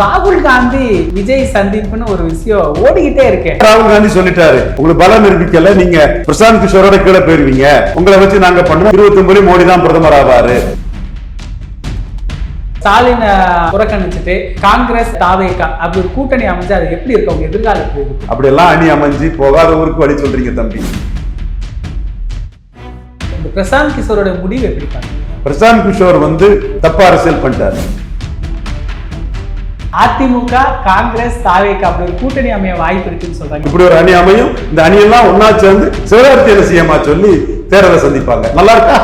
ராகுல் காந்தி விஜய் சந்திப்புன்னு ஒரு விஷயம் ஓடிக்கிட்டே இருக்கு. ராகுல் காந்தி சொல்லிட்டாரு, உங்களுக்கு பலம் நிரூபிக்கல, நீங்க பிரசாந்த் கிஷோரோட கீழே போயிருவீங்க, உங்களை வச்சு நாங்க பண்ணுவோம், 29 மோடி தான் பிரதமர் ஆவாரு. ஸ்டாலின் புறக்கணிச்சுட்டு காங்கிரஸ் தாவேகா அப்படி ஒரு கூட்டணி அமைஞ்சு அது எப்படி இருக்கு, அவங்க எதிர்காலத்துல இருக்கு? அப்படி எல்லாம் அணி அமைஞ்சு போகாத ஊருக்கு வழி சொல்றீங்க தம்பி. இந்த பிரசாந்த் கிஷோரோட முடிவு எப்படி பாருங்க? பிரசாந்த் கிஷோர் தப்பா அரசியல் பண்ணிட்டாரு. அதிமுக காங்கிரஸ் தாவேகா அப்படி ஒரு கூட்டணி அமைய வாய்ப்பு இருக்குன்னு சொல்றாங்க. இப்படி ஒரு அணி அமையும், இந்த அணியெல்லாம் ஒன்னா சேர்ந்து சிவகார்த்திகேயனை சிஎம்மா சொல்லி தேர்தலை சந்திப்பாங்க. நல்லா இருக்கா?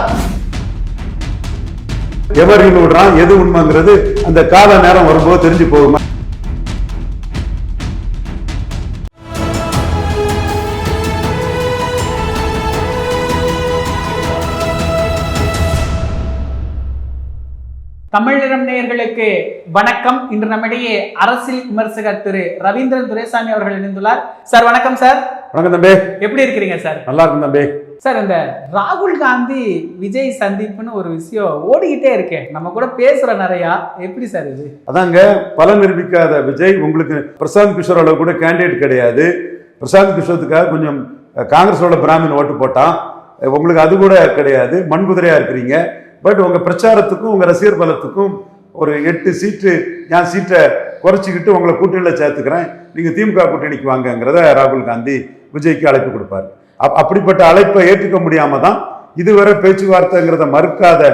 எவர் விடுறான் எது உண்மைங்கிறது அந்த கால நேரம் வரும்போது தெரிஞ்சு போகுமா? தமிழ் நிறம் நேயர்களுக்கு வணக்கம். இன்று நம்மிடையே அரசியல் விமர்சகர் திரு ரவீந்திரன் துரைசாமி அவர்கள் இணைந்துள்ளார். சார் வணக்கம். சார் வணக்கம் தம்பி. எப்படி இருக்கிறீங்க சார்? நல்லா இருக்கும் தம்பி. சார், இந்த ராகுல் காந்தி விஜய் சந்திப்புன்னு ஒரு விஷயம் ஓடிக்கிட்டே இருக்கே, நம்ம கூட பேசுற நிறையா, எப்படி சார் இது? அதாங்க, பலம் நிரூபிக்காத விஜய் உங்களுக்கு பிரசாந்த் கிஷோர் அளவு கூட கேண்டிடேட் கிடையாது. பிரசாந்த் கிஷோருக்காக கொஞ்சம் காங்கிரஸோட பிராமின் ஓட்டு போட்டான், உங்களுக்கு அது கூட கிடையாது, மண்குதிரையா இருக்கிறீங்க. பட் உங்க பிரச்சாரத்துக்கும் உங்க ரசிகர் பலத்துக்கும் ஒரு 8 சீட்டு நான் சீட்டை குறைச்சிக்கிட்டு உங்களை கூட்டணியில் சேர்த்துக்கிறேன், நீங்க திமுக கூட்டணிக்கு வாங்கங்கிறத ராகுல் காந்தி விஜய்க்கு அழைப்பு கொடுப்பாரு. அப்படிப்பட்ட அழைப்பை ஏற்றுக்க முடியாம தான் இதுவரை பேச்சுவார்த்தைங்கிறத மறுக்காத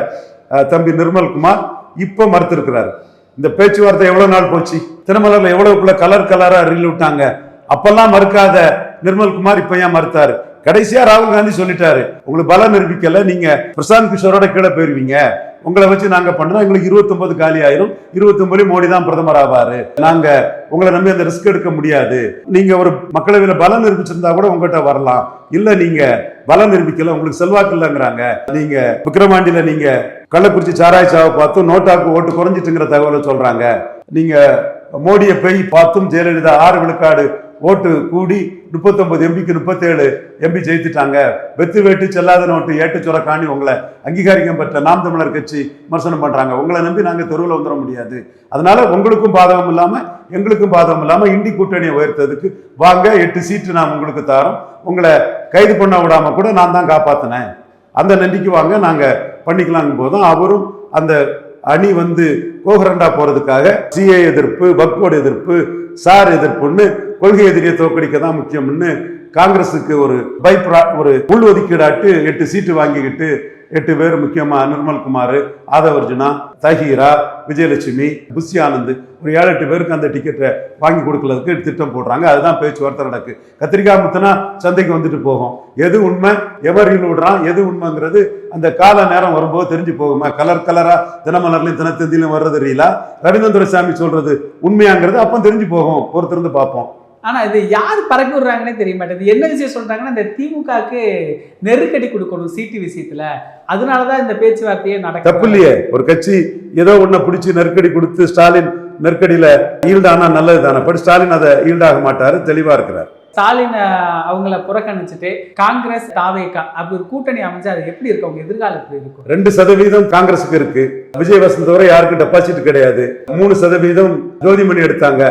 தம்பி நிர்மல்குமார் இப்ப மறுத்திருக்கிறாரு. இந்த பேச்சுவார்த்தை எவ்வளவு நாள் போச்சு, தினமலர்ல எவ்வளவுக்குள்ள கலர் கலரா ரீல் விட்டாங்க, அப்பெல்லாம் மறுக்காத நிர்மல்குமார் இப்ப ஏன் மறுத்தாரு? கடைசியா ராகுல் காந்தி சொல்லிட்டாரு, உங்களுக்கு பலம் நிரூபிக்கல, நீங்க பிரசாந்த் கிஷோரோட கீழே போயிருவீங்க, உங்களை வச்சு நாங்க பண்ணோம், எங்களுக்கு 29 காலி ஆயிரும், 29 மோடி தான் பிரதமர் ஆவாரு, நாங்க உங்களை நம்பி அந்த ரிஸ்க் எடுக்க முடியாது, நீங்க ஒரு மக்களவையில பலம் நிரூபிச்சிருந்தா கூட உங்ககிட்ட வரலாம், இல்ல நீங்க பலம் நிரூபிக்கல, உங்களுக்கு செல்வாக்கு இல்லைங்கிறாங்க. நீங்க விக்கிரமாண்டியில நீங்க கள்ளக்குறிச்சி சாராய் சாவை பார்த்தும் நோட்டாக்கு ஓட்டு குறைஞ்சிட்டுங்கிற தகவலை சொல்றாங்க. நீங்க மோடியை போய் பார்த்தும் ஜெயலலிதா 6 விழுக்காடு ஓட்டு கூடி 39 எம்பிக்கு 37 எம்பி ஜெயித்துட்டாங்க, வெத்து வேட்டு செல்லாத நோட்டு ஏட்டு சுரக்காணி உங்களை அங்கீகாரிக்கம் பெற்ற நாம் தமிழர் கட்சி விமர்சனம் பண்றாங்க. உங்களை நம்பி நாங்க தெருவில் வந்துட முடியாது, அதனால உங்களுக்கும் பாதகம் இல்லாம எங்களுக்கும் பாதகம் இல்லாம இண்டி கூட்டணியை உயர்த்ததுக்கு வாங்க, 8 சீட்டு நான் உங்களுக்கு தாரோம், உங்களை கைது பண்ண விடாம கூட நான் தான் காப்பாத்தினேன், அந்த நன்றிக்கு வாங்க, நாங்க பண்ணிக்கலாங்கும் போதும் அவரும் அந்த அணி கோகரண்டா போறதுக்காக சிஏ எதிர்ப்பு, வக்ஃபோர்டு எதிர்ப்பு, சார் எதிர்ப்புன்னு கொள்கை எதிரியை தோக்கடிக்க தான் முக்கியம்னு காங்கிரஸுக்கு ஒரு ஒரு உள் ஒதுக்கீடாட்டு 8 சீட்டு வாங்கிக்கிட்டு 8 பேர், முக்கியமா நிர்மல்குமார், ஆதவர்ஜுனா, தஹீரா, விஜயலட்சுமி, புஷி ஆனந்த், ஒரு 7-8 பேருக்கு அந்த டிக்கெட்டை வாங்கி கொடுக்கறதுக்கு திட்டம் போடுறாங்க. அதுதான் பேச்சுவார்த்தை நடக்கு. கத்திரிக்காய் முத்துனா சந்தைக்கு வந்துட்டு போகும், எது உண்மை எவரில் விடுறான் எது உண்மைங்கிறது அந்த கால நேரம் வரும்போது தெரிஞ்சு போகுமா? கலர் கலரா தினமலர்லையும் தினத்தந்திலையும் வர்றது ரீலா, ரவீந்திரன் துரைசாமி சொல்றது உண்மையாங்கிறது அப்போ தெரிஞ்சு போகும், பொறுத்திருந்து பார்ப்போம். ஆனா இது யார் பரப்பி விடுறாங்கன்னே தெரிய மாட்டேங்குது. என்ன விஷயம் சொல்றாங்கன்னா, இந்த திமுகக்கு நெருக்கடி கொடுக்கணும் சீட்டு விஷயத்துல, அதனாலதான் இந்த பேச்சுவார்த்தையே நடக்கும். தப்பு இல்லையே, ஒரு கட்சி ஏதோ ஒன்ன பிடிச்சி நெருக்கடி கொடுத்து ஸ்டாலின் நெருக்கடியில ஈல்டானா நல்லது தானே, பட் ஸ்டாலின் அதை ஈல்டாக மாட்டாரு, தெளிவா இருக்கிறார். ஸ்டாலின் அவங்கள புறக்கணிச்சுட்டு காங்கிரஸ் தாவேகா அப்படி ஒரு கூட்டணி அமைஞ்சு அது எப்படி இருக்கு, அவங்க எதிர்காலத்துல இருக்கும்? 2% காங்கிரஸுக்கு இருக்கு, விஜய் வசந்த் வரை யாருக்கும் டெபாசிட் கிடையாது, 3% ஜோதிமணி எடுத்தாங்க,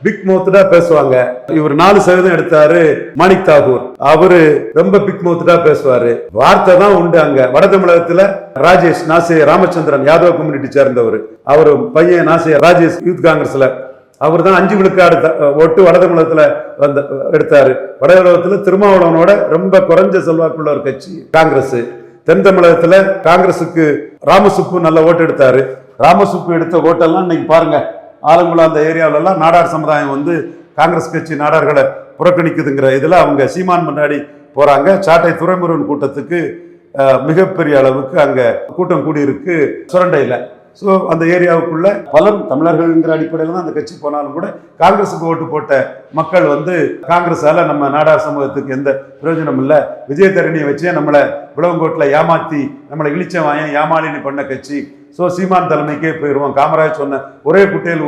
பிக் மவுத்தா பேசுவாங்க. இவர் 4% எடுத்தாரு மாணிக் தாகூர், அவரு ரொம்ப பிக் மவுத்தா பேசுவாரு, வார்த்தை தான் உண்டு. அங்க வட தமிழகத்துல ராஜேஷ் நாசே ராமச்சந்திரன் யாதவ கம்யூனிட்டி சேர்ந்தவர், அவரு பையன் நாசே ராஜேஷ் யூத் காங்கிரஸ்ல, அவர் தான் 5 விழுக்காடு ஓட்டு வட தமிழகத்துல எடுத்தாரு. வட தமிழகத்துல திருமாவளவனோட ரொம்ப குறைஞ்ச செல்வாக்குள்ள ஒரு கட்சி காங்கிரஸ். தென் தமிழகத்துல காங்கிரஸுக்கு ராமசுப்பு நல்ல ஓட்டு எடுத்தாரு. ராமசுப்பு எடுத்த ஓட்டெல்லாம் இன்னைக்கு பாருங்க, ஆலங்குளா அந்த ஏரியாவிலலாம் நாடார் சமுதாயம் காங்கிரஸ் கட்சி நாடார்களை புறக்கணிக்குதுங்கிற இதுல அவங்க சீமான் முன்னாடி போறாங்க. சாட்டை துரைமுருகன் கூட்டத்துக்கு மிகப்பெரிய அளவுக்கு அங்க கூட்டம் கூடியிருக்கு சுரண்டையில. ஸோ அந்த ஏரியாவுக்குள்ள பலர் தமிழர்கள்ங்கிற அடிப்படையில் தான் அந்த கட்சி போனாலும் கூட காங்கிரஸுக்கு ஓட்டு போட்ட மக்கள் காங்கிரஸால நம்ம நாடார் சமூகத்துக்கு எந்த பிரயோஜனம் இல்லை, விஜயதரணியை வச்சே நம்மளை விளவங்கோட்டில் ஏமாத்தி நம்மளை இழிச்ச வாயன் ஏமாளினி பண்ண கட்சி, ஸோ சீமான் தலைமைக்கே போயிடுவோம். காமராஜ் சொன்ன ஒரே குட்டையில்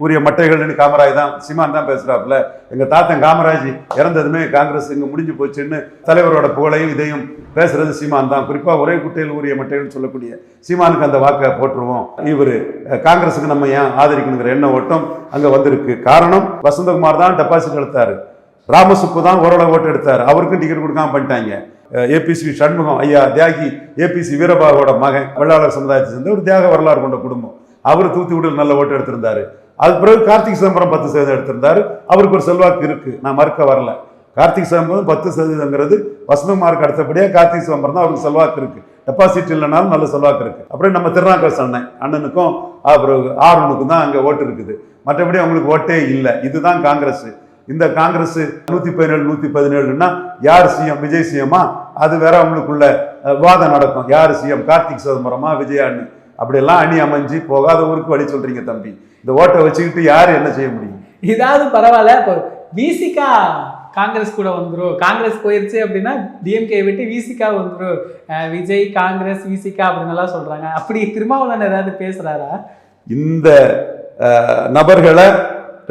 உரிய மட்டைகள்னு காமராஜ் தான், சீமான் தான் பேசுறாப்புல. எங்க தாத்தன் காமராஜ் இறந்ததுமே காங்கிரஸ் இங்க முடிஞ்சு போச்சுன்னு தலைவரோட புகழையும் இதையும் பேசுறது சீமான் தான். குறிப்பா ஒரே குட்டையில் உரிய மட்டைகள்னு சொல்லக்கூடிய சீமானுக்கு அந்த வாக்கை போட்டுருவோம். இவர் காங்கிரஸுக்கு நம்ம ஏன் ஆதரிக்கணுங்கிற எண்ண ஓட்டம் அங்க வந்திருக்கு. காரணம், வசந்தகுமார் தான் டெபாசிட் எடுத்தாரு, ராமசுப்பு தான் ஓரளவு ஓட்டு எடுத்தார், அவருக்கும் டிக்கெட் கொடுக்காம பண்ணிட்டாங்க. ஏபிசி சண்முகம் ஐயா தியாகி ஏபிசி வீரபாவோட மகன், வெள்ளாளர் சமுதாயத்தை சேர்ந்த ஒரு தியாக வரலாறு கொண்ட குடும்பம், அவர் தூத்துக்குடியில் நல்ல ஓட்டு எடுத்திருந்தாரு. அதுக்கு பிறகு கார்த்திக் சிதம்பரம் 10% எடுத்திருந்தாரு, அவருக்கு ஒரு செல்வாக்கு இருக்கு, நான் மறுக்க வரல. கார்த்திக் சிதம்பரம் 10%ங்கிறது வசந்தகுமாருக்கு அடுத்தபடியாக கார்த்திக் சிதம்பரம் தான் அவருக்கு செல்வாக்கு இருக்கு. டெபாசிட் இல்லைனாலும் நல்ல செல்வாக்கு இருக்கு. அப்புறம் நம்ம திருநாக்கரசு அண்ணனுக்கும் அப்புறம் ஆர்வனுக்கும் தான் அங்கே ஓட்டு இருக்குது, மற்றபடி அவங்களுக்கு ஓட்டே இல்லை. இதுதான் காங்கிரஸ். இந்த காங்கிரஸ் 117 117ன்னா யார் சிஎம், விஜய் சிஎம்மா, அது வேற அவங்களுக்குள்ள விவாதம் நடக்கும். யார் சிஎம், கார்த்திக் சிதம்பரமா விஜயான்னு, அப்படியெல்லாம் அணி அமைஞ்சு போகாத ஊருக்கு வழி சொல்றீங்க தம்பி. இந்த ஓட்டை வச்சுக்கிட்டு யார் என்ன செய்ய முடியும்? இதாவது பரவாயில்ல, இப்போ விசிகா காங்கிரஸ் கூட வந்துடும், காங்கிரஸ் போயிருச்சு அப்படின்னா டிஎம்கே விட்டு விசிகா வந்துடும், விஜய் காங்கிரஸ் விசிகா அப்படின்னு எல்லாம் சொல்றாங்க. அப்படி திருமாவளவன் ஏதாவது பேசுறாரா? இந்த நபர்களை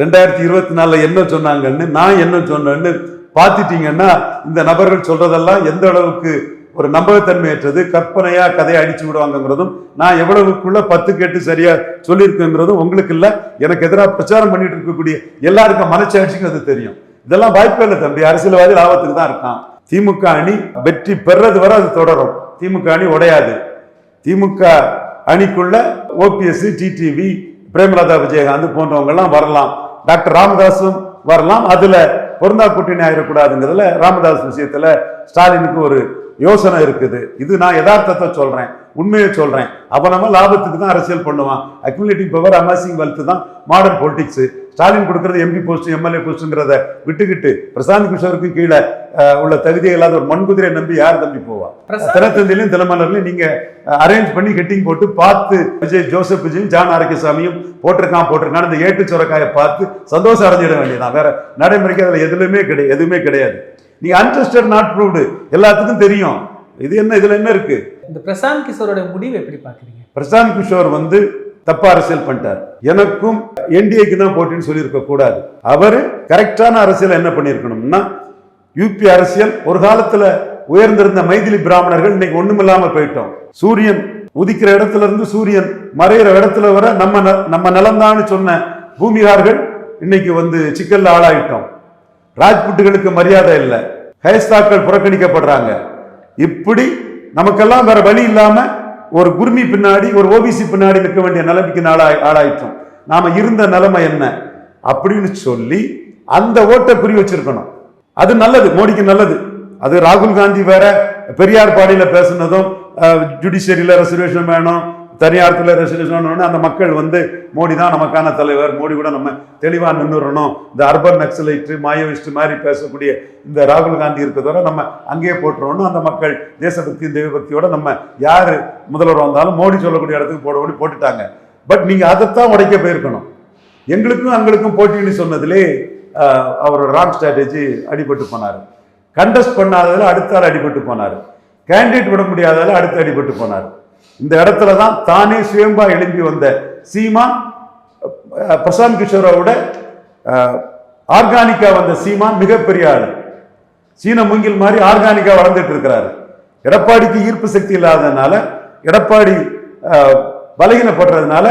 2024 என்ன சொன்னாங்கன்னு நான் என்ன சொன்னேன்னு பார்த்துட்டீங்கன்னா இந்த நபர்கள் சொல்றதெல்லாம் எந்த அளவுக்கு ஒரு நம்பகத்தன்மையற்றது, கற்பனையா கதையை அடிச்சு விடுவாங்கிறதும், நான் எவ்வளவுக்குள்ள 10 கேட்டு சரியா சொல்லியிருக்கேங்கிறதும் உங்களுக்கு இல்லை, எனக்கு எதிராக பிரச்சாரம் பண்ணிட்டு இருக்கக்கூடிய எல்லாருக்கும் மனச்சாட்சிக்கு அது தெரியும். இதெல்லாம் வாய்ப்பே இல்லை தம்பி, அரசியல்வாதி லாபத்துக்கு தான் இருக்கான். திமுக அணி வெற்றி பெறது வரை அது தொடரும், திமுக அணி உடையாது. திமுக அணிக்குள்ள ஓபிஎஸ், டிடிவி, பிரேமலதா விஜயகாந்த் போன்றவங்க எல்லாம் வரலாம், டாக்டர் ராமதாஸும் வரலாம். அதுல பொருந்தா கூட்டணி ஆயிடக்கூடாதுங்கிறதுல ராமதாஸ் விஷயத்துல ஸ்டாலினுக்கு ஒரு யோசனை இருக்குது. இது நான் யதார்த்தத்தை சொல்றேன், உண்மையை சொல்றேன். அப்ப நம்ம லாபத்துக்கு தான் அரசியல் பண்ணுவான். அக்யூமுலேட்டிவ் பவர், அமாசிங் வெல்த் தான் மாடர்ன் பொலிட்டிக்ஸ். ஸ்டாலின் கொடுக்கறது எம்பி போஸ்ட், எம்எல்ஏ போஸ்ட்ங்கிறத விட்டுக்கிட்டு பிரசாந்த் கிஷோருக்கு கீழே உள்ள தகுதியை இல்லாத ஒரு மண்குதிரை நம்பி யார் தம்பி போவா? தினத்தந்திலையும் தினமலர்லையும் நீங்க அரேஞ்ச் பண்ணி ஹெட்டிங் போட்டு பார்த்து விஜய் ஜோசப் விஜயும் ஜான் ஆரோக்கியசாமியும் போட்டிருக்கான் இந்த ஏட்டு சுரக்காயை பார்த்து சந்தோஷம் அடைஞ்சிட வேண்டியதான். வேற நடைமுறைக்கு அதுல எதுவுமே கிடையாது. நீங்க அன்ட்ரஸ்டட் நாட் ப்ரூவ்டு, எல்லாத்துக்கும் தெரியும். இது என்ன, இதுல என்ன இருக்கு? இந்த பிரசாந்த் கிஷோரோட முடிவு எப்படி பாக்குறீங்க? பிரசாந்த் கிஷோர் தப்பா அரசியல் பண்ணிட்டார். எனக்கும் என்டிஏக்கு தான் போட்டின்னு சொல்லியிருக்க கூடாது. அவரு கரெக்டான அரசியல் என்ன பண்ணிருக்கணும்னா, யூபி அரசியல் ஒரு காலத்துல உயர்ந்திருந்த மைதிலி பிராமணர்கள் இன்னைக்கு ஒண்ணுமில்லாம போயிட்டோம். சூரியன் உதிக்கிற இடத்துல இருந்து சூரியன் மறைகிற இடத்துல வர நம்ம நிலம்தான்னு சொன்ன பூமிகார்கள் இன்னைக்கு சிக்கல்ல ஆளாயிட்டோம். ராஜ்புட்டுகளுக்கு மரியாதை இல்லை, ஹைஸ்தாக்கள் புறக்கணிக்கப்படுறாங்க. இப்படி நமக்கெல்லாம் வேற வழி இல்லாம ஒரு குர்மி பின்னாடி, ஒரு ஓபிசி பின்னாடி நிற்க வேண்டிய நிலைமைக்கு ஆளாயிட்டோம். நாம இருந்த நிலைமை என்ன அப்படின்னு சொல்லி அந்த ஓட்டை புரி வச்சிருக்கணும். அது நல்லது, மோடிக்கு நல்லது. அது ராகுல் காந்தி வேற பெரியார் பாடியில பேசுனதும் ஜுடிஷியரியில ரெசர்வேஷன் வேணும், தனியார்ல ரெசர்வேஷன், அந்த மக்கள் மோடி தான் நமக்கான தலைவர், மோடி கூட நம்ம தெளிவா நின்றுறணும். இந்த அர்பன் நக்சலைட் மாயோயிஸ்ட் மாதிரி பேசக்கூடிய இந்த ராகுல் காந்தி இருக்கிறதோட நம்ம அங்கேயே போட்டுறோம்னு அந்த மக்கள் தேசபக்தி தெய்வபக்தியோட நம்ம யாரு முதல்வர் வந்தாலும் மோடி சொல்லக்கூடிய இடத்துக்கு போட்டுட்டாங்க. பட் நீங்க அதைத்தான் உடைக்க போயிருக்கணும். எங்களுக்கும் அங்களுக்கும் போட்டின்னு சொன்னதுலே அவரோட ராங் ஸ்ட்ராட்டஜி அடிபட்டு போனாரு. கண்டஸ்ட் பண்ணாததுல அடுத்த ஆள் அடிபட்டு போனாரு, கேண்டிடேட் விட முடியாததால அடுத்து அடிபட்டு போனாரு. இந்த இடத்துல தான் தானே சுயம்பா எழும்பி வந்த சீமான், பிரசாந்த் கிஷோரோட ஆர்கானிக்கா வந்த சீமான் மிகப்பெரிய ஆளு. சீன மூங்கில் மாதிரி ஆர்கானிக்கா வளர்ந்துட்டு இருக்கிறாரு. எடப்பாடிக்கு ஈர்ப்பு சக்தி இல்லாததுனால, எடப்பாடி பலகீனப்படுறதுனால,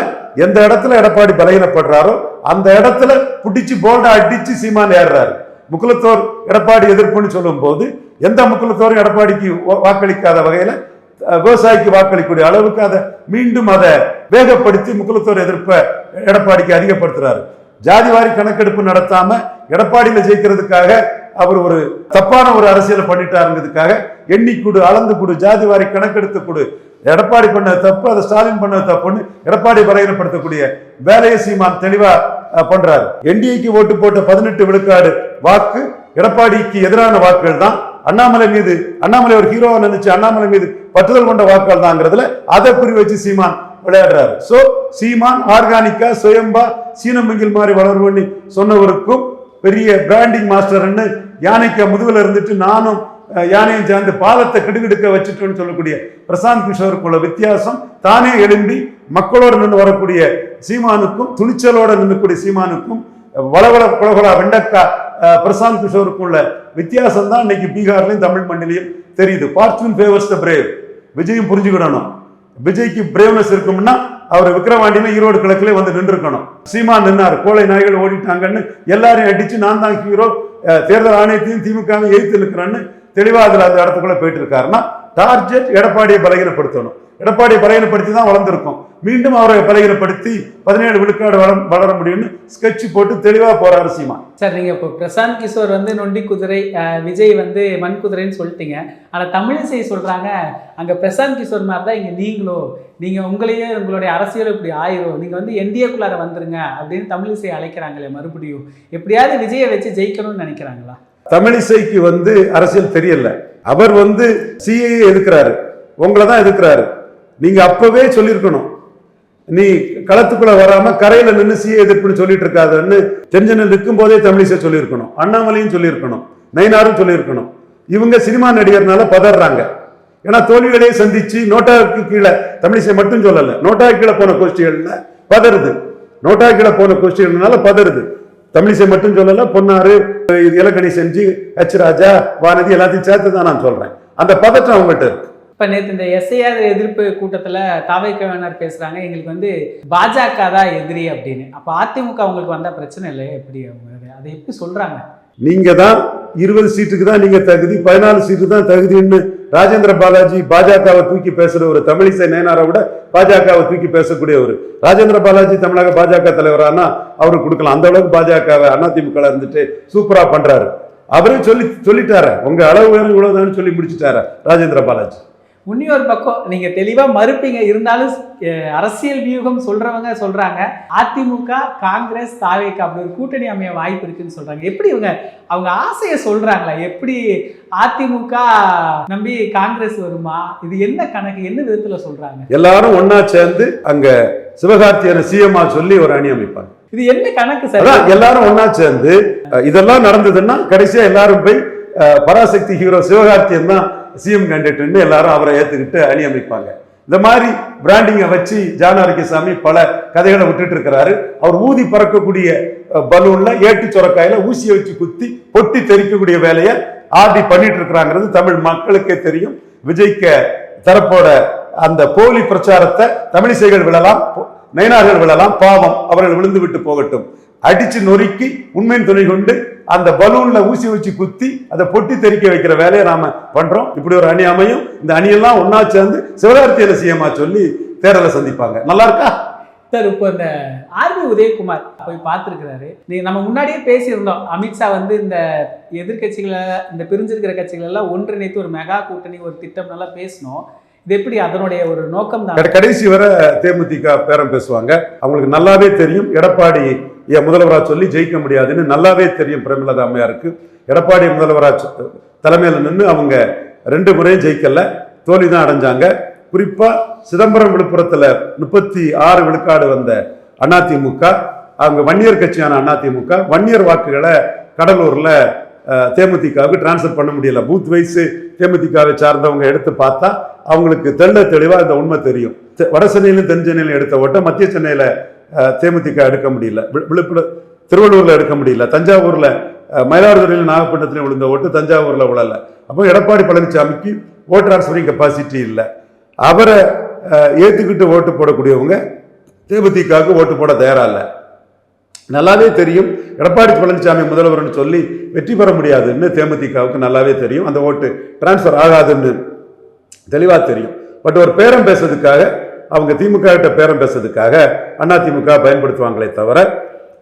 எந்த இடத்துல எடப்பாடி பலகீனப்படுறாரோ அந்த இடத்துல புடிச்சு போல்டா அடிச்சு சீமான் ஏறுறாரு. முக்குலத்தோர் எடப்பாடி எதிர்ப்புன்னு சொல்லும் போது எந்த முக்குலத்தோரும் எடப்பாடிக்கு வாக்களிக்காத வகையில விவசாயிக்கு வாக்களிக்கூடிய அளவுக்கு அதை மீண்டும் அதை வேகப்படுத்தி முக்குலத்தோர் எதிர்ப்பை எடப்பாடிக்கு அதிகப்படுத்துறாரு. ஜாதிவாரி கணக்கெடுப்பு நடத்தாம எடப்பாடியில ஜெயிக்கிறதுக்காக அவர் ஒரு தப்பான ஒரு அரசியலை பண்ணிட்டாருங்கிறதுக்காக எண்ணிக்கூடு, அளந்து கூடு, ஜாதிவாரி கணக்கெடுத்து கூடு, எடப்பாடி பண்ணது தப்பு, அதை ஸ்டாலின் பண்ணது தப்புன்னு எடப்பாடி பலகீனப்படுத்தக்கூடிய வேலையை சீமான் தெளிவா பண்றாரு. என்டிஏக்கு ஓட்டு போட்ட 18 விழுக்காடு வாக்கு எடப்பாடிக்கு எதிரான வாக்குகள் தான். அண்ணாமலை ஒரு ஹீரோவை நினைச்சு அண்ணாமலை மீது பற்றுதல் கொண்ட வாக்குகள் தாங்கிறதுல அதை குறி வச்சு சீமான் விளையாடுறாரு. சோ சீமான் ஆர்கானிக்கா சுயம்பா சீனமங்கில் மாதிரி வளர்வுன்னு சொன்னவருக்கும் பெரிய பிராண்டிங் மாஸ்டர்ன்னு யானைக்கு முதுகுல இருந்துட்டு நானும் யானையும் சேர்ந்து பாலத்தை கிடுகிடுக்க வச்சுட்டோன்னு சொல்லக்கூடிய பிரசாந்த் கிஷோருக்குள்ள வித்தியாசம் தானே எழும்பி மக்களோட நின்று வரக்கூடிய சீமானுக்கும் துணிச்சலோட நின்றுக்கூடிய சீமானுக்கும் வளவள குலகுலா வெண்டக்கா பிரசாந்த் கிஷோருக்கும் உள்ள வித்தியாசம் தான் இன்னைக்கு பீகார்லையும் தமிழ் மண்ணிலையும் தெரியுது. ஃபார்ச்சூன் ஃபேவர்ஸ் த பிரேவ். விஜயும் புரிஞ்சுக்கிடணும். விஜய்க்கு பிரேவ்னஸ் இருக்கும்னா அவர் விக்கிரவாண்டியில ஈரோடு கிழக்குல வந்து நின்று இருக்கணும். சீமான் நின்னார், கோழை நாய்கள் ஓடிட்டாங்கன்னு எல்லாரையும் அடிச்சு நான் தான் ஹீரோ, தேர்தல் ஆணையத்தையும் திமுக எதிர்த்து நிற்கிறேன்னு தெளிவா அதுல அந்த இடத்துக்குள்ள போயிட்டு இருக்காருன்னா டார்கெட் எடப்பாடியை பலகீனப்படுத்தணும். எடப்பாடியை பலகீனப்படுத்தி தான் வளர்ந்துருக்கும். மீண்டும் அவரை பலகீனப்படுத்தி 17 விழுக்காடு வளர முடியும்னு ஸ்கெட்ச் போட்டு தெளிவா போறாரு சீமான். சார், நீங்க இப்போ பிரசாந்த் கிஷோர் வந்து நொண்டி குதிரை, விஜய் வந்து மண் குதிரைன்னு சொல்லிட்டீங்க. ஆனா தமிழிசை சொல்றாங்க அங்க பிரசாந்த் கிஷோர் மாதிரி தான் இங்க நீங்க உங்களையே உங்களுடைய அரசியல் இப்படி ஆயிரும், நீங்க வந்து என்டிஏக்குள்ளார வந்துருங்க அப்படின்னு தமிழிசை அழைக்கிறாங்களே. மறுபடியும் எப்படியாவது விஜயை வச்சு ஜெயிக்கணும்னு நினைக்கிறாங்களா? தமிழிசைக்கு வந்து அரசியல் தெரியல. அவர் வந்து சிஏஏ எதிர்க்கிறாரு, உங்களை தான் எதிர்க்கிறாரு. நீங்க அப்பவே சொல்லியிருக்கணும், நீ களத்துக்குள்ள வராம கரையில நின்று சிஏ எதிர்ப்புன்னு சொல்லிட்டு இருக்காதுன்னு தெரிஞ்சு நிற்கும் போதே தமிழிசை சொல்லியிருக்கணும், அண்ணாமலையும் சொல்லியிருக்கணும், நயினாரும் சொல்லியிருக்கணும். இவங்க சினிமா நடிகர்னால பதறாங்க. ஏன்னா தோல்விகளே சந்திச்சு நோட்டாவுக்கு கீழே தமிழிசை மட்டும் சொல்லல, நோட்டாவுக்கு கீழே போன கோஷ்டிகள்ல பதறுது. நோட்டாவுக்கு கீழே போன கோஷ்டிகள்னால பதறுது. தமிழிசை மட்டும் சொல்லல, பொன்னாரு, இலக்கணி செஞ்சு, ஹெச் ராஜா, வானதி எல்லாத்தையும் சேர்த்து தான் நான் சொல்றேன். அந்த பதற்றம் அவங்ககிட்ட இருக்கு. இப்போ நேற்று இந்த எஸ்ஐஆர் எதிர்ப்பு கூட்டத்தில் தாவேக்கவினர் பேசுகிறாங்க, எங்களுக்கு வந்து பாஜக தான் எதிரி அப்படின்னு. அப்போ அதிமுக அவங்களுக்கு வந்தால் பிரச்சனை இல்லை, எப்படி அவங்க அதை எப்படி சொல்கிறாங்க? நீங்கள் தான் 20 சீட்டுக்கு தான் நீங்கள் தகுதி, 14 சீட்டு தான் தகுதின்னு ராஜேந்திர பாலாஜி பாஜகவை தூக்கி பேசுகிற ஒரு தமிழிசை நயனாரை விட பாஜகவை தூக்கி பேசக்கூடிய ஒரு ராஜேந்திர பாலாஜி தமிழக பாஜக தலைவரானா அவருக்கு கொடுக்கலாம். அந்த அளவுக்கு பாஜகவை அதிமுக இருந்துட்டு சூப்பரா பண்றாரு. அவரே சொல்லிட்டாரு, உங்க அளவு வேணும் இவ்வளவுதான் சொல்லி முடிச்சுட்டாரு ராஜேந்திர பாலாஜி. இன்னொரு பக்கம் நீங்க தெளிவா மறுப்பீங்க, இருந்தாலும் அரசியல் வியூகம் சொல்றவங்க சொல்றாங்க அதிமுக காங்கிரஸ் தாவேக அப்படி ஒரு கூட்டணி அமைய வாய்ப்பு இருக்குன்னு சொல்றாங்க. எப்படி அவங்க ஆசையை சொல்றாங்களா? எப்படி அதிமுக நம்பி காங்கிரஸ் வருமா? இது என்ன கணக்கு, என்ன விதத்துல சொல்றாங்க? எல்லாரும் ஒன்னா சேர்ந்து அங்க சிவகார்த்தியனை சிஎம்ஆ சொல்லி ஒரு அணி அமைப்பாங்க. இது என்ன கணக்கு சார்? எல்லாரும் ஒன்னா சேர்ந்து இதெல்லாம் நடந்ததுன்னா கடைசியா எல்லாரும் போய் பராசக்தி ஹீரோ சிவகார்த்தியன் தான் சிஎம் கேண்டிடேட்னு எல்லாரும் அவரை ஏத்துக்கிட்டு அணி அமைப்பாங்க. இந்த மாதிரி பிராண்டிங்கை வச்சு ஜானாரிகசாமி பல கதைகளை விட்டுட்டு இருக்கிறாரு. அவர் ஊதி பறக்கக்கூடிய பலூன்ல ஏட்டு சொரக்காயில ஊசியை வச்சு குத்தி பொட்டி தெரிக்கக்கூடிய வேலையை ஆர்டி பண்ணிட்டு இருக்கிறாங்கிறது தமிழ் மக்களுக்கே தெரியும். விஜய்க்கு தரப்போட அந்த போலி பிரச்சாரத்தை தமிழிசைகள் விழலாம், நயனார்கள் விழலாம், பாவம் அவர்கள் விழுந்து விட்டு போகட்டும். அடிச்சு நொறுக்கி உண்மையின் துணை கொண்டு அந்த பலூன்ல ஊசி வச்சு குத்தி அதை பொட்டி தெரிக்க வைக்கிற வேலையை நாம பண்றோம். இப்படி ஒரு அணி அமையும். இந்த அணியெல்லாம் ஒன்னா சேர்ந்து சிவகார்த்தியில சிஎம்ஆ சொல்லி தேர்தலை சந்திப்பாங்க. நல்லா இருக்கா சார்? இப்போ இந்த ஆர்பி உதயகுமார் போய் பார்த்துருக்கிறாரு. நம்ம முன்னாடியே பேசியிருந்தோம், அமித்ஷா வந்து இந்த எதிர்கட்சிகளை, இந்த பிரிஞ்சிருக்கிற கட்சிகள் எல்லாம் ஒன்றிணைத்து ஒரு மெகா கூட்டணி ஒரு திட்டம் நல்லா பேசணும். இது எப்படி அதனுடைய ஒரு நோக்கம் தான்? கடைசி வர தேமுதிக பேரம் பேசுவாங்க. அவங்களுக்கு நல்லாவே தெரியும் எடப்பாடி முதல்வராக சொல்லி ஜெயிக்க முடியாதுன்னு நல்லாவே தெரியும். பிரேமலதா அம்மையாருக்கு எடப்பாடி முதல்வராக தலைமையில் நின்று அவங்க 2 முறையும் ஜெயிக்கல, தோல்வி தான் அடைஞ்சாங்க. குறிப்பா சிதம்பரம் விழுப்புரத்துல 36 விழுக்காடு வந்த அதிமுக, அவங்க வன்னியர் கட்சியான அதிமுக வன்னியர் வாக்குகளை கடலூர்ல தேமுதிகவுக்கு டிரான்ஸ்ஃபர் பண்ண முடியல. பூத் வைஸ் தேமுதிகவை சார்ந்தவங்க எடுத்து பார்த்தா அவங்களுக்கு தெளிவா இந்த உண்மை தெரியும். வட சென்னையிலும் தென் சென்னையிலும் எடுத்த ஓட்ட மத்திய சென்னையில தேமுதிக எடுக்க முடியல, திருவள்ளூர்ல எடுக்க முடியல, தஞ்சாவூர்ல மயிலாடுதுறையில் நாகப்பட்டினத்திலும் விழுந்த ஓட்டு தஞ்சாவூர்ல விழல. அப்போ எடப்பாடி பழனிசாமிக்கு ஓட் டிரான்ஸ்பரிங் கெப்பாசிட்டி இல்லை. அவரை ஏத்துக்கிட்டு ஓட்டு போடக்கூடியவங்க தேமுதிகவுக்கு ஓட்டு போட தயாரா இல்லை. நல்லாவே தெரியும் எடப்பாடி பழனிசாமி முதல்வர்னு சொல்லி வெற்றி பெற முடியாதுன்னு தேமுதிகவுக்கு நல்லாவே தெரியும். அந்த ஓட்டு டிரான்ஸ்பர் ஆகாதுன்னு தெளிவா தெரியும். பட் ஒரு பேரம் பேசுறதுக்காக, அவங்க திமுக கிட்ட பேரம் பேசுறதுக்காக அதிமுக பயன்படுத்துவாங்களே தவிர,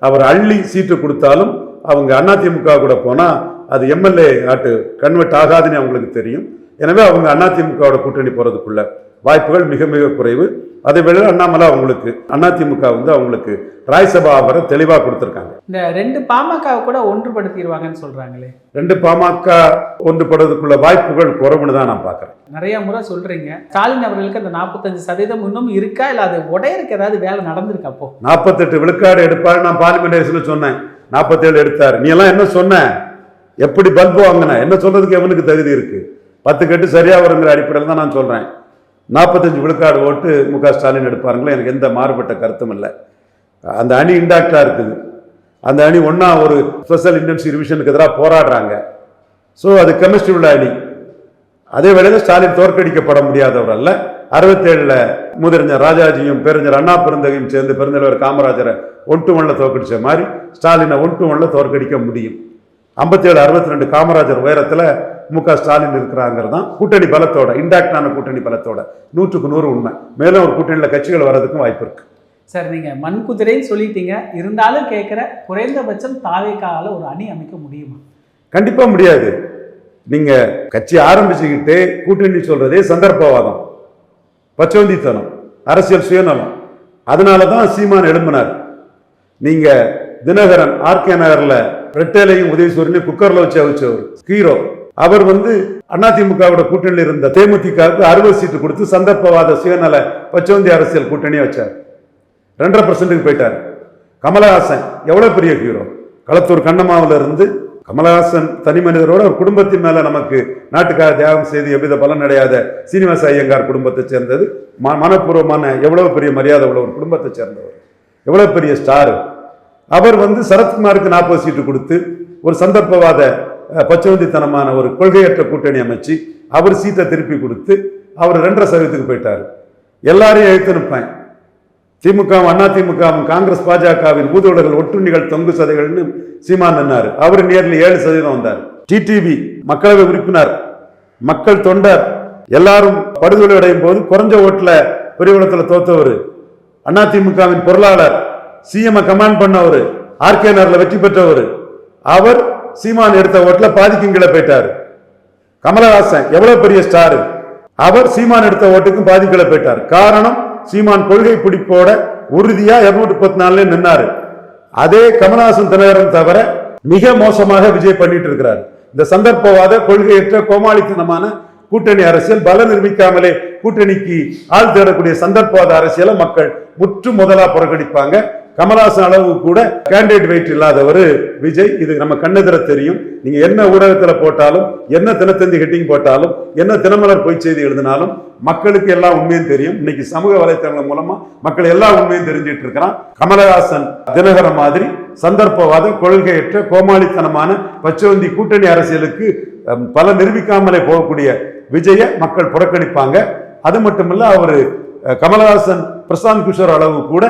அவர் அள்ளி சீட்டு கொடுத்தாலும் அவங்க அதிமுக கூட போனா அது எம்எல்ஏ ஆட்டு கன்வெர்ட் ஆகாதுன்னு அவங்களுக்கு தெரியும். எனவே அவங்க அதிமுகவோட கூட்டணி போறதுக்குள்ள வாய்ப்புகள் மிக மிக குறைவு. அதை விட அண்ணாமலை அவங்களுக்கு அதிமுக வந்து அவங்களுக்கு ராய்சபா அவரை தெளிவா கொடுத்திருக்காங்க. இந்த 2 பாமக கூட ஒன்றுபடுத்திடுவாங்கன்னு சொல்றாங்களே. 2 பாமக ஒன்றுபடுறதுக்குள்ள வாய்ப்புகள் குறைவுன்னு தான் நான் பாக்குறேன். நிறைய முறை சொல்றீங்க ஸ்டாலின் அவர்களுக்கு அந்த 45% இன்னும் இருக்கா, இல்ல அது உடையருக்கு ஏதாவது வேலை நடந்திருக்கு? அப்போ 48 விழுக்காடு எடுப்பாரு நான் பார்லிமெண்டேஷன்ல சொன்னேன், 47 எடுத்தாரு. நீ எல்லாம் என்ன சொன்ன? எப்படி பல்பு வாங்கின? என்ன சொல்றதுக்கு எவனுக்கு தகுதி இருக்கு? 10 கட்டு சரியா வருங்கிற அடிப்படையில் தான் நான் சொல்றேன். 45 விழுக்காடு ஓட்டு மு.க. ஸ்டாலின் எடுப்பாருங்களா, எனக்கு எந்த மாறுபட்ட கருத்தும் இல்லை. அந்த அணி இன்டாக்டாக இருக்குது. அந்த அணி ஒன்றா ஒரு ஸ்பெஷல் இன்டென்சிவ் ரிவிஷனுக்கு எதிராக போராடுறாங்க. ஸோ அது கெமிஸ்ட்ரி உள்ள அணி. அதே வேளையில் ஸ்டாலின் தோற்கடிக்கப்பட முடியாதவர் அல்ல. 67 முதறிஞர் ராஜாஜியும் பேரறிஞர் அண்ணா பெருந்தகையும் சேர்ந்து பெருந்தலைவர் காமராஜரை 1-1 தோற்கடிச்ச மாதிரி ஸ்டாலினை 1-1 தோற்கடிக்க முடியும். 57-62 காமராஜர் உயரத்தில் மு.க. ஸ்டாலின் இருக்கிறாங்கிறது தான் கூட்டணி பலத்தோட, இன்டாக்டான கூட்டணி பலத்தோட 100க்கு 100 உண்மை. மேலும் ஒரு கூட்டணியில் கட்சிகள் வர்றதுக்கும் வாய்ப்பு இருக்கு. சார், நீங்கள் மண் குதிரைன்னு சொல்லிட்டீங்க, இருந்தாலும் கேட்குற குறைந்தபட்சம் தாவேக்கால ஒரு அணி அமைக்க முடியுமா? கண்டிப்பாக முடியாது. நீங்கள் கட்சி ஆரம்பிச்சுக்கிட்டே கூட்டணி சொல்றதே சந்தர்ப்பவாதம், பச்சோந்தித்தனம், அரசியல் சுயநலம். அதனால தான் சீமான் எழும்பினார். நீங்க தினகரன் ஆர்கே நகரில் ரெட்டேலையும் உதயசூரியனையும் குக்கர்ல வச்சு அவிச்சவர் ஹீரோ. அவர் அதிமுகவோட கூட்டணியில் இருந்த தேமுதிகவுக்கு 60 சீட்டு கொடுத்து சந்தர்ப்பவாத சுயநல பச்சோந்தி அரசியல் கூட்டணியை வச்சார். 2.5% போயிட்டார். கமலஹாசன் எவ்வளவு பெரிய ஹீரோ. களத்தூர் கண்ணம்மாவில இருந்து கமலஹாசன் தனி மனிதரோட ஒரு குடும்பத்தின் மேல நமக்கு நாட்டுக்காக தியாகம் செய்து எவ்வித பலன் அடையாத சீனிவாச ஐயங்கார் குடும்பத்தை சேர்ந்தது. மனப்பூர்வமான எவ்வளவு பெரிய மரியாதை உள்ள ஒரு குடும்பத்தை சேர்ந்தவர், எவ்வளவு பெரிய ஸ்டார். அவர் சரத்குமாருக்கு 40 சீட்டு கொடுத்து ஒரு சந்தர்ப்பவாத பச்சவந்தித்தனமான ஒரு கொள்கையற்ற கூட்டணி அமைச்சு அவர் சீட்டை திருப்பி கொடுத்து அவர் 2.5% போயிட்டார். எல்லாரையும் எழுத்து நிற்பேன். திமுகவும் அதிமுகவும் காங்கிரஸ் பாஜகவின் ஊதுவலர்கள் ஒட்டுண்ணிகள் தொங்கு சதைகள்னு சீமான் நின்னாரு. அவர் நியர்லி 7% வந்தார். டிடிவி மக்களவை உறுப்பினர், மக்கள் தொண்டர், எல்லாரும் படுகொலை அடையும் போது குறைஞ்ச ஓட்டுல பெரியகுளத்தில் தோத்தவர், அதிமுகவின் பொருளாளர், சிஎம் கமாண்ட் பண்ணவர், ஆர்கே நகர்ல வெற்றி பெற்றவர். அவர் சீமான் எடுத்த ஓட்டுல பாதிக்கும் கீழே போயிட்டார். கமலஹாசன் எவ்வளவு பெரிய ஸ்டார், அவர் சீமான் எடுத்த ஓட்டுக்கும் பாதிக்கல போயிட்டார். காரணம், சீமான் கொள்கை பிடிப்போட உறுதியா 234 நின்னாரு. அதே கமலஹாசன் தினகரன் தவிர மிக மோசமாக விஜய் பண்ணிட்டு இருக்கிறார். இந்த சந்தர்ப்பவாத கொள்கையற்ற கோமாளித்தனமான கூட்டணி அரசியல், பல நிரூபிக்காமலே கூட்டணிக்கு ஆள் தேடக்கூடிய சந்தர்ப்பவாத அரசியலை மக்கள் முற்று முதலா புறக்கணிப்பாங்க. கமலஹாசன் அளவு கூட கேண்டிடேட் வெயிட் இல்லாதவர் விஜய். இது நம்ம கண்ணெதிர தெரியும். நீங்க என்ன ஊடகத்துல போட்டாலும், என்ன தினத்தந்தி ஹெட்டிங் போட்டாலும், என்ன தினமலர் பொய் செய்தி எழுதினாலும் மக்களுக்கு எல்லா உண்மையும் தெரியும். இன்னைக்கு சமூக வலைத்தளங்கள் மூலமா மக்கள் எல்லா உண்மையும் தெரிஞ்சிட்டு இருக்கிறான். கமலஹாசன் தினகரன் மாதிரி சந்தர்ப்பவாத கொள்கையற்ற கோமாளித்தனமான பச்சவந்தி கூட்டணி அரசியலுக்கு பல நிரூபிக்காமலே போகக்கூடிய விஜய மக்கள் புறக்கணிப்பாங்க. அது மட்டுமல்ல, அவரு கமலஹாசன் பிரசாந்த் கிஷோர் அளவு கூட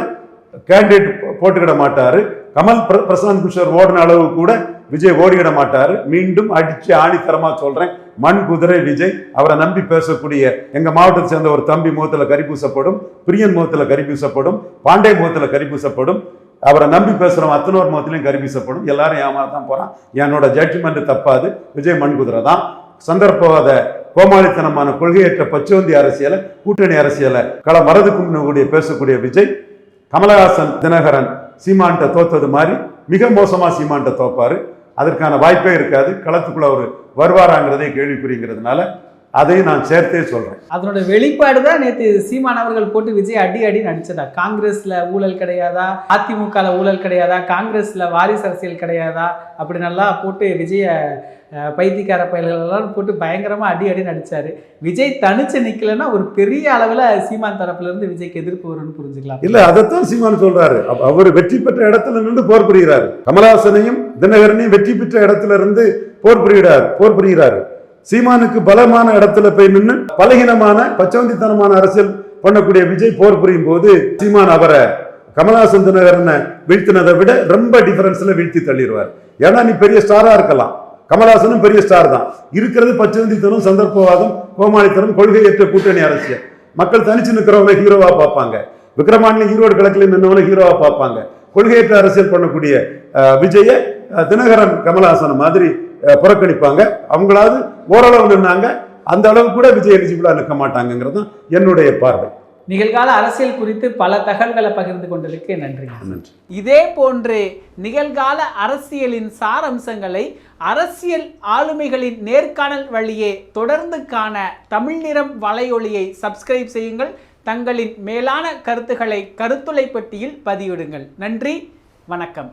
கேண்டிடேட் போட்டுக்கிட மாட்டாரு. கமல் பிரசாந்த் கிஷோர் ஓடின அளவு கூட விஜய் ஓடிக்கிட மாட்டாரு. மீண்டும் அடிச்சு ஆணித்தரமா சொல்றேன், மண் குதிரை விஜய். அவரை நம்பி பேசக்கூடிய எங்க மாவட்டத்தை சேர்ந்த ஒரு தம்பி முகத்துல கரி பூசப்படும், பிரியன் முகத்துல கரி பூசப்படும், பாண்டே முகத்துல கரி பூசப்படும். அவரை நம்பி பேசுறவன் அத்தனோர் முகத்திலையும் கரி பூசப்படும். எல்லாரும் ஏமாறதான் போறான். என்னோட ஜட்ஜ்மெண்ட் தப்பாது. விஜய் மண் குதிரை தான். சந்தர்ப்பவாத கோமாளித்தனமான கொள்கையற்ற பச்சோந்தி அரசியலை, கூட்டணி அரசியலை மறதுக்கும் பேசக்கூடிய விஜய் கமலஹாசன் தினகரன் சீமான்ட்ட தோத்தது மாதிரி மிக மோசமா சீமான்ட்ட தோப்பாரு. அதற்கான வாய்ப்பே இருக்காது. களத்துக்குள்ள ஒரு வருவாராங்கிறதே கேள்விக்குறிங்கிறதுனால அதையும் நான் சேர்த்தே சொல்றேன். அதனோட வெளிப்பாடு தான் நேற்று சீமான் அவர்கள் போட்டு விஜய் அடி நடிச்சதா. காங்கிரஸ்ல ஊழல் கிடையாதா, அதிமுகல ஊழல் கிடையாதா, காங்கிரஸ்ல வாரிசு அரசியல் கிடையாதா, அப்படி நல்லா போட்டு விஜய பைத்தியக்கார பயல்கள் எல்லாம் போட்டு பயங்கரமா அடி நடிச்சாரு. விஜய் தனிச்சு நிக்கலன்னா ஒரு பெரிய அளவுல சீமான் தரப்புல இருந்து விஜய்க்கு எதிர்ப்பு வரும்னு புரிஞ்சுக்கலாம். இல்ல, அதைத்தான் சீமான் சொல்றாரு. அவர் வெற்றி பெற்ற இடத்துல நின்று போர் புரிகிறாரு. கமலஹாசனையும் தினகரனையும் வெற்றி பெற்ற இடத்துல இருந்து போர் புரிகிறாரு. சீமானுக்கு பலமான இடத்துல போய் நின்று பலகீனமான பச்சவந்தித்தனமான அரசியல் பண்ணக்கூடிய விஜய் போர் புரியும் போது சீமான் அவரை கமலஹாசன் தினகரனை வீழ்த்தினதை விட ரொம்ப டிஃபரன்ஸ்ல வீழ்த்தி தள்ளிடுவார். ஏன்னா நீ பெரிய ஸ்டாரா இருக்கலாம், கமலஹாசனும் பெரிய ஸ்டார் தான். இருக்கிறது பச்சவந்தித்தனம், சந்தர்ப்பவாதம், கோமாளித்தனம், கொள்கையற்ற கூட்டணி அரசியல். மக்கள் தனிச்சு நிற்கிறவங்க ஹீரோவா பார்ப்பாங்க. விக்ரமாண்டி ஈரோடு கிழக்கில் நின்றவங்க ஹீரோவா பார்ப்பாங்க. கொள்கையற்ற அரசியல் பண்ணக்கூடிய விஜய தினகரன் கமலஹாசன் மாதிரி புறக்கணிப்பாங்க. அவங்களாவது ஓரளவு நின்னாங்க, அந்த அளவு கூட விஜய் எலிஜிபிளா நிற்க மாட்டாங்கிறது என்னுடைய பார்வை. நிகழ்கால அரசியல் குறித்து பல தகவல்களை பகிர்ந்து கொண்டதற்கு நன்றி. இதே போன்று நிகழ்கால அரசியலின் சாரம்சங்களை அரசியல் ஆளுமைகளின் நேர்காணல் வழியே தொடர்ந்து காண தமிழ் நிறம் வலையொலியை சப்ஸ்கிரைப் செய்யுங்கள். தங்களின் மேலான கருத்துக்களை கருத்துளை பெட்டியில் பதிவிடுங்கள். நன்றி, வணக்கம்.